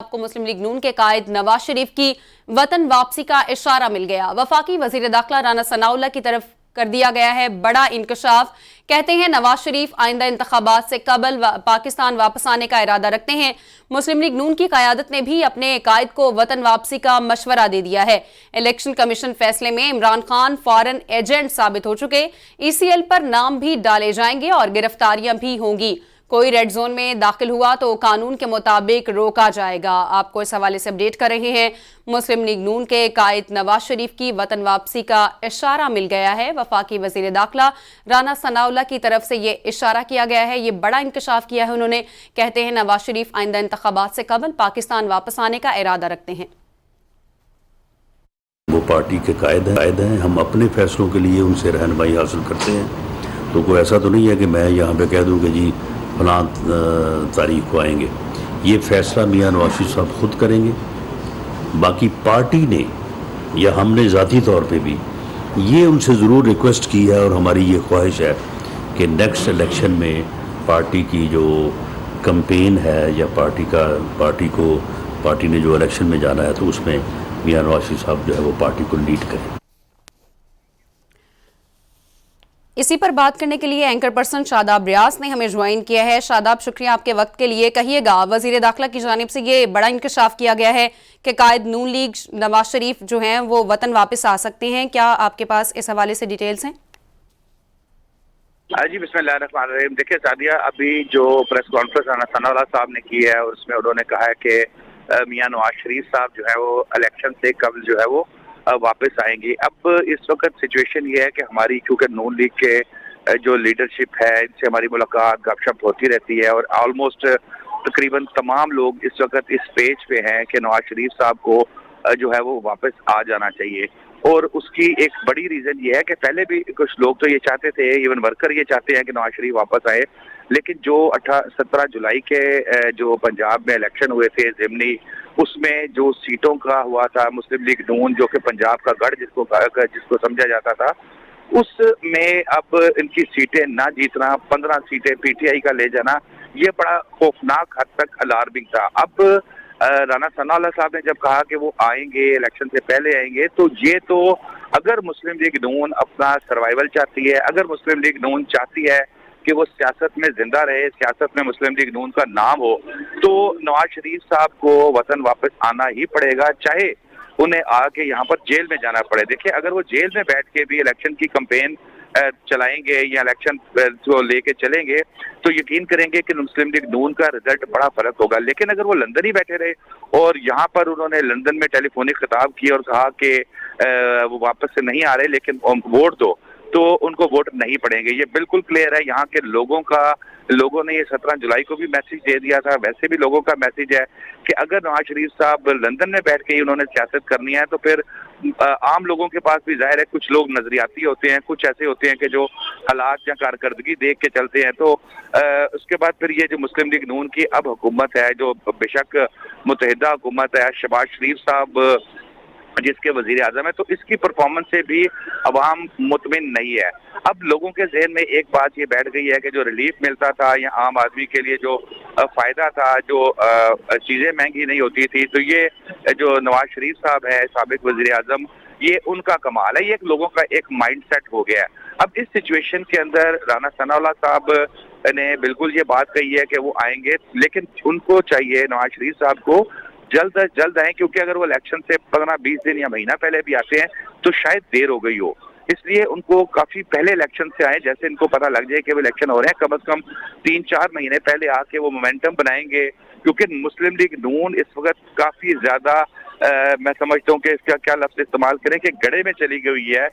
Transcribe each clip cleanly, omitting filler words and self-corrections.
आपको मुस्लिम लीग नून के कायद नवाज शरीफ की वतन वापसी का इशारा मिल गया। वफाकी वजीर दाखिला राना सनाउल्लाह की तरफ कर दिया गया है बड़ा इंकशाफ। कहते हैं नवाज शरीफ आइंदा इंतखाबात से कबल पाकिस्तान वापस आने का इरादा रखते हैं। मुस्लिम लीग नून की क़यादत ने भी अपने कायद को वतन वापसी का मशवरा दे दिया है। इलेक्शन कमीशन फैसले में इमरान खान फॉरेन एजेंट साबित हो चुके। ECL पर नाम भी डाले जाएंगे और गिरफ्तारियां भी होंगी। कोई रेड जोन में दाखिल हुआ तो कानून के मुताबिक रोका जाएगा। आपको इस हवाले से अपडेट कर रहे हैं। मुस्लिम लीग नून के कायद नवाज शरीफ की वतन वापसी का इशारा मिल गया है। वफाकी वजीर दाखिला राना सनाउल्लाह की तरफ से ये इशारा किया गया है, ये बड़ा इंकशाफ किया है उन्होंने। कहते हैं नवाज शरीफ आइंदा इंतखाबात से कबल पाकिस्तान वापस आने का इरादा रखते हैं। वो पार्टी के कायद हैं, हम अपने फैसलों के लिए उनसे रहनुमाई हासिल करते हैं। तो कोई ऐसा तो नहीं है कि मैं यहाँ पे कह दूँ कि जी फलां तारीख को आएंगे। ये फैसला मियां नवाज शरीफ साहब खुद करेंगे। बाकी पार्टी ने या हमने ज़ाती तौर पे भी ये उनसे ज़रूर रिक्वेस्ट की है और हमारी ये ख्वाहिश है कि नेक्स्ट इलेक्शन में पार्टी की जो कैंपेन है या पार्टी ने जो इलेक्शन में जाना है तो उसमें मियां नवाज शरीफ साहब जो है वो पार्टी को लीड करें। इसी पर बात करने के लिए एंकर पर्सन शादाब रियाज ने हमें ज्वाइन किया है। शादाब, शुक्रिया आपके वक्त के लिए। कहिएगा, वजीर दाखिला की जानिब से ये बड़ा इंकशाफ किया गया है कि कायद नून लीग नवाज शरीफ जो हैं वो वतन वापस आ सकते हैं। क्या आपके पास इस हवाले से डिटेल्स हैं? जी बिस्मिल्लाहिर्रहमानिर्रहीम। देखिए सादिया, अभी जो प्रेस कॉन्फ्रेंस राना सनाउल्लाह साहब ने की है और उसमें उन्होंने कहा है कि मियां नवाज शरीफ साहब जो है वो इलेक्शन से कबल जो है वो वापस आएंगे। अब इस वक्त सिचुएशन ये है कि हमारी क्योंकि नून लीग के जो लीडरशिप है इनसे हमारी मुलाकात गपशप होती रहती है और ऑलमोस्ट तकरीबन तमाम लोग इस वक्त इस पेज पे हैं कि नवाज शरीफ साहब को जो है वो वापस आ जाना चाहिए। और उसकी एक बड़ी रीजन ये है कि पहले भी कुछ लोग तो ये चाहते थे, इवन वर्कर ये चाहते हैं कि नवाज शरीफ वापस आए, लेकिन जो 17 जुलाई के जो पंजाब में इलेक्शन हुए थे ज़िमनी, उसमें जो सीटों का हुआ था मुस्लिम लीग नून जो कि पंजाब का गढ़ जिसको समझा जाता था, उसमें अब इनकी सीटें ना जीतना, 15 सीटें PTI का ले जाना, ये बड़ा खौफनाक हद तक अलार्मिंग था। अब राना सनाउल्लाह साहब ने जब कहा कि वो आएंगे इलेक्शन से पहले आएंगे, तो ये तो अगर मुस्लिम लीग नून अपना सर्वाइवल चाहती है, अगर मुस्लिम लीग नून चाहती है कि वो सियासत में जिंदा रहे, सियासत में मुस्लिम लीग नून का नाम हो, तो नवाज शरीफ साहब को वतन वापस आना ही पड़ेगा, चाहे उन्हें आके यहाँ पर जेल में जाना पड़े। देखिए, अगर वो जेल में बैठ के भी इलेक्शन की कैंपेन चलाएंगे या इलेक्शन को लेके चलेंगे तो यकीन करेंगे कि मुस्लिम लीग नून का रिजल्ट बड़ा फर्क होगा। लेकिन अगर वो लंदन ही बैठे रहे और यहाँ पर उन्होंने लंदन में टेलीफोनिक खिताब किया और कहा कि वो वापस से नहीं आ रहे लेकिन वोट दो, तो उनको वोट नहीं पड़ेंगे। ये बिल्कुल क्लियर है। यहाँ के लोगों ने ये 17 जुलाई को भी मैसेज दे दिया था, वैसे भी लोगों का मैसेज है कि अगर नवाज शरीफ साहब लंदन में बैठ के ही उन्होंने सियासत करनी है तो फिर आम लोगों के पास भी जाहिर है कुछ लोग नजरियाती होते हैं, कुछ ऐसे होते हैं कि जो हालात या कारकर्दगी देख के चलते हैं। तो उसके बाद फिर ये जो मुस्लिम लीग नून की अब हुकूमत है, जो बेशक मुत्तहिदा हुकूमत है, शहबाज शरीफ साहब जिसके वजीर आजम है, तो इसकी परफॉर्मेंस से भी अवाम मुतमिन नहीं है। अब लोगों के जहन में एक बात ये बैठ गई है कि जो रिलीफ मिलता था या आम आदमी के लिए जो फायदा था, जो चीजें महंगी नहीं होती थी, तो ये जो नवाज शरीफ साहब है साबिक वजीर आजम, ये उनका कमाल है। ये लोगों का एक माइंड सेट हो गया है। अब इस सिचुएशन के अंदर राना सनाउल्लाह साहब ने बिल्कुल ये बात कही है कि वो आएंगे, लेकिन उनको चाहिए नवाज शरीफ साहब को जल्द अज जल्द आए, क्योंकि अगर वो इलेक्शन से 15-20 दिन या महीना पहले भी आते हैं तो शायद देर हो गई हो। इसलिए उनको काफी पहले इलेक्शन से आए, जैसे इनको पता लग जाए कि वो इलेक्शन हो रहे हैं, कम से कम 3-4 महीने पहले आके वो मोमेंटम बनाएंगे। क्योंकि मुस्लिम लीग नून इस वक्त काफी ज्यादा मैं समझता हूँ कि इसका क्या लफ्ज इस्तेमाल करें कि गड़े में चली गई है।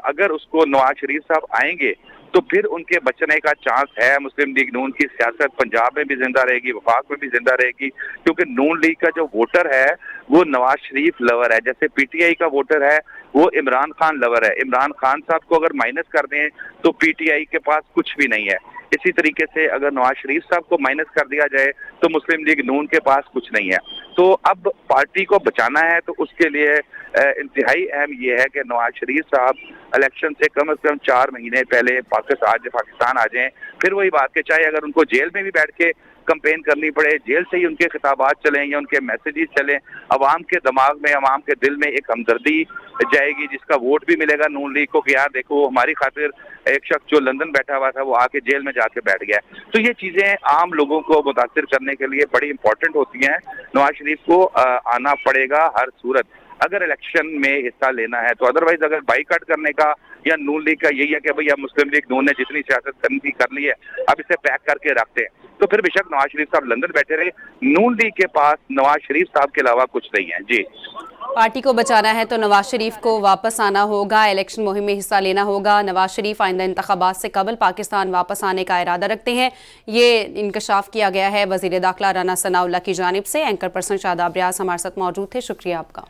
अगर उसको नवाज शरीफ साहब आएंगे तो फिर उनके बचने का चांस है। मुस्लिम लीग नून की सियासत पंजाब में भी जिंदा रहेगी, वफाक में भी जिंदा रहेगी, क्योंकि नून लीग का जो वोटर है वो नवाज शरीफ लवर है, जैसे PTI का वोटर है वो इमरान खान लवर है। इमरान खान साहब को अगर माइनस कर दें तो PTI के पास कुछ भी नहीं है। इसी तरीके से अगर नवाज शरीफ साहब को माइनस कर दिया जाए तो मुस्लिम लीग नून के पास कुछ नहीं है। तो अब पार्टी को बचाना है तो उसके लिए इंतहाई अहम ये है कि नवाज शरीफ साहब इलेक्शन से कम 4 महीने पहले पाकिस्तान आ जाएं। फिर वही बात के चाहे अगर उनको जेल में भी बैठ के कंपेन करनी पड़े, जेल से ही उनके खिताबात चलें या उनके मैसेजेस चलें, अवाम के दिमाग में, अवाम के दिल में एक हमदर्दी जाएगी, जिसका वोट भी मिलेगा नून लीग को कि यार देखो हमारी खातिर एक शख्स जो लंदन बैठा हुआ था वो आके जेल में जाके बैठ गया। तो ये चीजें आम लोगों को मुतासिर करने के लिए बड़ी इंपॉर्टेंट होती हैं। नवाज शरीफ को आना पड़ेगा हर सूरत अगर इलेक्शन में हिस्सा लेना है। तो अदरवाइज अगर बाइकआउट करने का या नून लीग का यही है कि भैया मुस्लिम लीग नून ने जितनी सियासत करनी थी कर ली है, अब इसे पैक करके रखते हैं, तो फिर बेशक नवाज शरीफ साहब लंदन बैठे रहे, नून लीग के पास नवाज शरीफ साहब के अलावा कुछ नहीं है। जी, पार्टी को बचाना है तो नवाज शरीफ को वापस आना होगा, इलेक्शन मुहिम में हिस्सा लेना होगा। नवाज शरीफ आइंदा इंतखाबात से कबल पाकिस्तान वापस आने का इरादा रखते हैं। ये इंकशाफ किया गया है वज़ीर दाखिला राना सनाउल्लाह की जानिब से। एंकर पर्सन शादाब रियाज हमारे साथ मौजूद थे, शुक्रिया आपका।